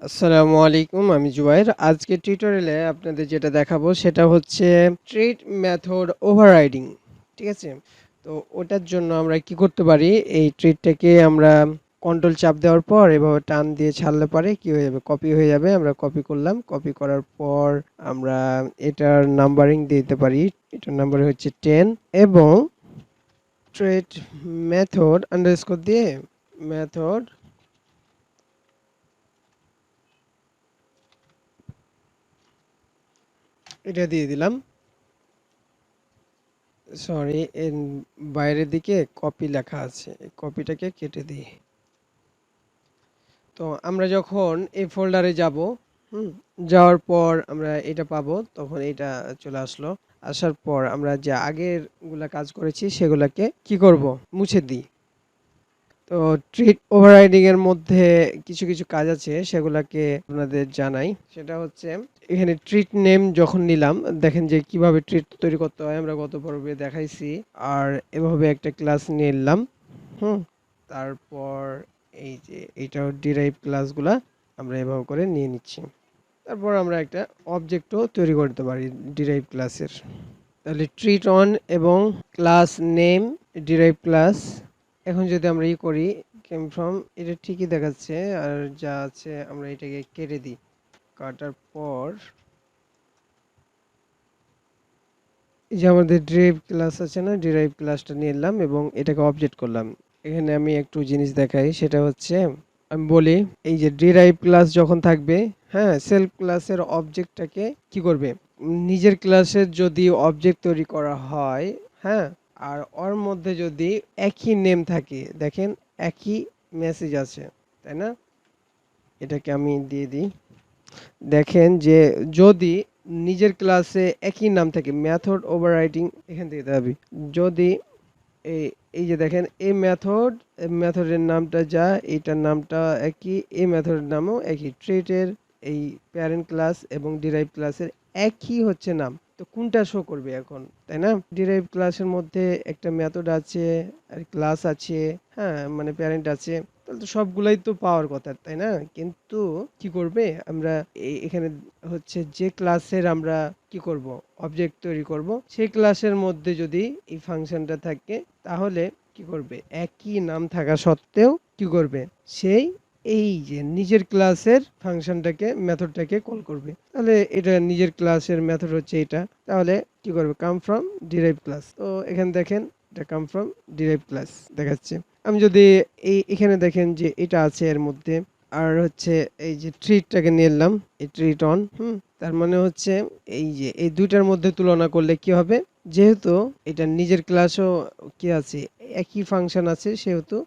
আসসালামু আলাইকুম, আমি জুবাইর। আজকের টিউটোরিয়ালে আপনাদের যেটা দেখাবো সেটা হচ্ছে ট্রিট মেথড ওভাররাইডিং। ঠিক আছে? তো ওটার জন্য আমরা কি করতে পারি, এই ট্রিটটাকে আমরা কন্ট্রোল চাপ দেওয়ার পর এভাবে টান দিয়ে ছাড়লে পরে কি হয়ে যাবে, কপি হয়ে যাবে। আমরা কপি করলাম, কপি করার পর আমরা এটার নাম্বারিং দিতে পারি। এটার নাম্বার হচ্ছে 10 এবং ট্রিট মেথড আন্ডারস্কোর দিয়ে মেথড এটা দিয়ে দিলাম। সরি, এর বাইরের দিকে কপি লেখা আছে, এই কপিটাকে কেটে দিই। তো আমরা যখন এই ফোল্ডারে যাব, যাওয়ার পর আমরা এটা পাবো, তখন এটা চলে আসলো। আসার পর আমরা যে আগের গুলা কাজ করেছি সেগুলাকে কি করব, মুছে দিই। তো ট্রিট ওভাররাইডিং এর মধ্যে কিছু কিছু কাজ আছে, সেগুলাকে আপনাদের জানাই। সেটা হচ্ছে এখানে ট্রিট নেম যখন নিলাম, দেখেন যে কিভাবে ট্রিট তৈরি করতে হয়, আমরা গত পর্বে দেখাইছি। আর এভাবে একটা ক্লাস নিয়ে নিলাম। হুম তারপর এই যে এইটাও ডিরাইভ ক্লাসগুলা আমরা এভাবে করে নিয়ে নিচ্ছি। তারপর আমরা একটা অবজেক্টও তৈরি করতে পারি ডিরাইভ ক্লাসের। তাহলে ট্রিট অন এবং ক্লাস নেম ডিরাইভ ক্লাস। এখন যদি আমরা করি কেম ফ্রম, এটা ঠিকই দেখাচ্ছে। আর যা আছে আমরা এটাকে কেটে দিই। কাটার পর এই যে আমাদের ডিরাইভ ক্লাস আছে না, ডিরাইভ ক্লাসটা নিয়ে এলাম এবং এটাকে অবজেক্ট করলাম। এখানে আমি একটু জিনিস দেখাই, সেটা হচ্ছে আমি বলি এই যে ডিরাইভ ক্লাস যখন থাকবে, হ্যাঁ, সেলফ ক্লাসের অবজেক্টটাকে কি করবে, নিজের ক্লাসের যদি অবজেক্ট তৈরি করা হয়, হ্যাঁ, আর ওর মধ্যে যদি একই নেম থাকে, দেখেন একই মেসেজ আছে, তাই না? এটাকে আমি দিয়ে দিই। দেখেন যে যদি নিজের ক্লাসে একই নাম থাকে, মেথড ওভাররাইডিং এখান থেকে দাবি, যদি এই এই যে দেখেন এই মেথডের নামটা যা, এইটার নামটা একই, এই মেথডের নামও একই, ট্রিটের এই প্যারেন্ট ক্লাস এবং ডিরাইভ ক্লাসের একই হচ্ছে নাম। তো কোনটা শো করবে এখন, তাই না? ডিরাইভ ক্লাসের মধ্যে একটা মেথড আছে আর ক্লাস আছে, হ্যাঁ, মানে প্যারেন্ট আছে। তাহলে তো সবগুলাই তো পাওয়ার কথা, তাই না? কিন্তু কি করবে, আমরা এখানে হচ্ছে যে ক্লাসের আমরা কি করব, অবজেক্ট তৈরি করব, সেই ক্লাসের মধ্যে যদি এই ফাংশনটা থাকে, তাহলে কি করবে, একই নাম থাকা সত্ত্বেও কি করবে, সেই এই যে নিজের ক্লাসের ফাংশনটাকে, মেথডটাকে কল করবে। তাহলে এটা নিজের ক্লাসের মেথড হচ্ছে এটা। তাহলে কি করবে, কাম ফ্রম ডিরাইভ ক্লাস। তো এখানে দেখেন এটা কাম ফ্রম ডিরাইভ ক্লাস দেখাচ্ছে। আমি যদি এখানে দেখেন যে এটা আছে এর মধ্যে, আর হচ্ছে এই যে ট্রিটটাকে নিয়ে এলাম, এই ট্রিট অন, তার মানে হচ্ছে এই যে এই দুইটার মধ্যে তুলনা করলে কি হবে, যেহেতু এটা নিজের ক্লাসও কি আছে, একই ফাংশন আছে, সেহেতু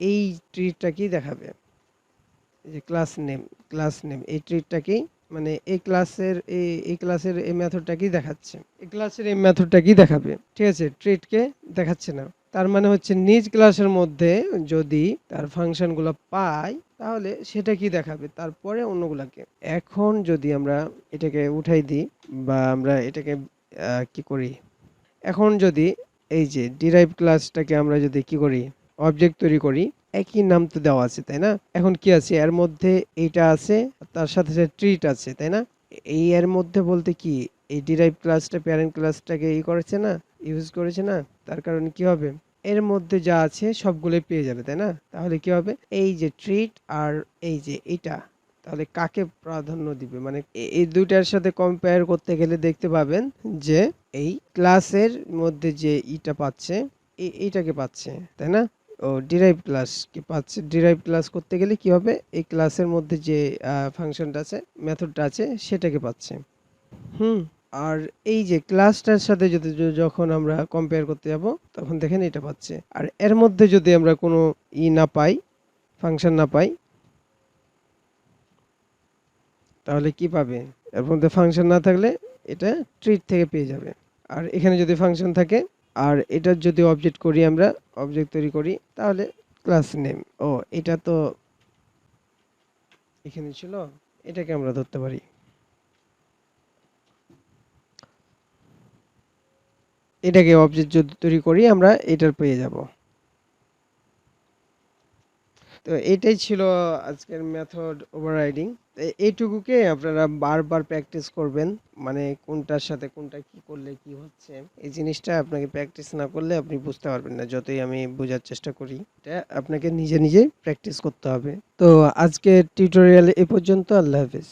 এই ট্রিটটাকেই দেখাবে। এই যে ক্লাস নেম এই ট্রিটটাকেই, মানে এই ক্লাসের এই মেথডটাকেই দেখাচ্ছে, এই ক্লাসের এই মেথডটাকেই দেখাবে। ঠিক আছে, ট্রিটকে দেখাচ্ছে না। তার মানে হচ্ছে নিজ ক্লাসের মধ্যে যদি তার ফাংশনগুলো পাই, তাহলে সেটা কি দেখাবে, তারপরে অন্যগুলাকে। এখন যদি আমরা এটাকে উঠাই দিই, বা আমরা এটাকে কি করি, এখন যদি এই যে ডিরাইভ ক্লাসটাকে আমরা যদি কি করি, অবজেক্ট তৈরি করি, একই নাম তো দেওয়া আছে, তাই না? এখন কি আছে এর মধ্যে, এইটা আছে, তার সাথে সাথে ট্রিট আছে, তাই না? এই এর মধ্যে বলতে কি, এই ডিরাইভ ক্লাসটা প্যারেন্ট ক্লাসটাকে করেছে না, ইউজ করেছে না, তার কারণে কি হবে, এর মধ্যে যা আছে সবগুলোই পেয়ে যাবে, তাই না? তাহলে কি হবে, এই যে ট্রিট আর এই যে এটা, তাহলে কাকে প্রাধান্য দিবে, মানে এই দুইটার সাথে কম্পেয়ার করতে গেলে দেখতে পাবেন যে এই ক্লাসের মধ্যে যে ইটা পাচ্ছে, এইটাকে পাচ্ছে, তাই না? ও ডিরাইভ ক্লাস কি পাচ্ছে, ডিরাইভ ক্লাস করতে গেলে কি হবে, এই ক্লাসের মধ্যে যে ফাংশনটা আছে, মেথডটা আছে, সেটাকে পাচ্ছে। হুম আর এই যে ক্লাসটার সাথে যদি যখন আমরা কম্পেয়ার করতে যাব, তখন দেখেন এটা পাচ্ছে। আর এর মধ্যে যদি আমরা কোনো না পাই, ফাংশন না পাই, তাহলে কি পাবে, এর মধ্যে ফাংশন না থাকলে এটা ট্রিট থেকে পেয়ে যাবে। আর এখানে যদি ফাংশন থাকে, আর এটার যদি অবজেক্ট করি, আমরা অবজেক্ট তৈরি করি, তাহলে ক্লাস নেম, ও এটা তো এখানে ছিল, এটাকে আমরা ধরতে পারি। এটাকে অবজেক্ট যদি তৈরি করি, আমরা এটার পেয়ে যাব। তো এটাই ছিল আজকের মেথড ওভাররাইডিং। এইটুকুকে আপনারা বারবার প্র্যাকটিস করবেন, মানে কোনটার সাথে কোনটা কি করলে কি হচ্ছে, এই জিনিসটা আপনাকে প্র্যাকটিস না করলে আপনি বুঝতে পারবেন না, যতই আমি বোঝার চেষ্টা করি। এটা আপনাকে নিজে নিজেই প্র্যাকটিস করতে হবে। তো আজকের টিউটোরিয়াল এ পর্যন্ত। আল্লাহ হাফেজ।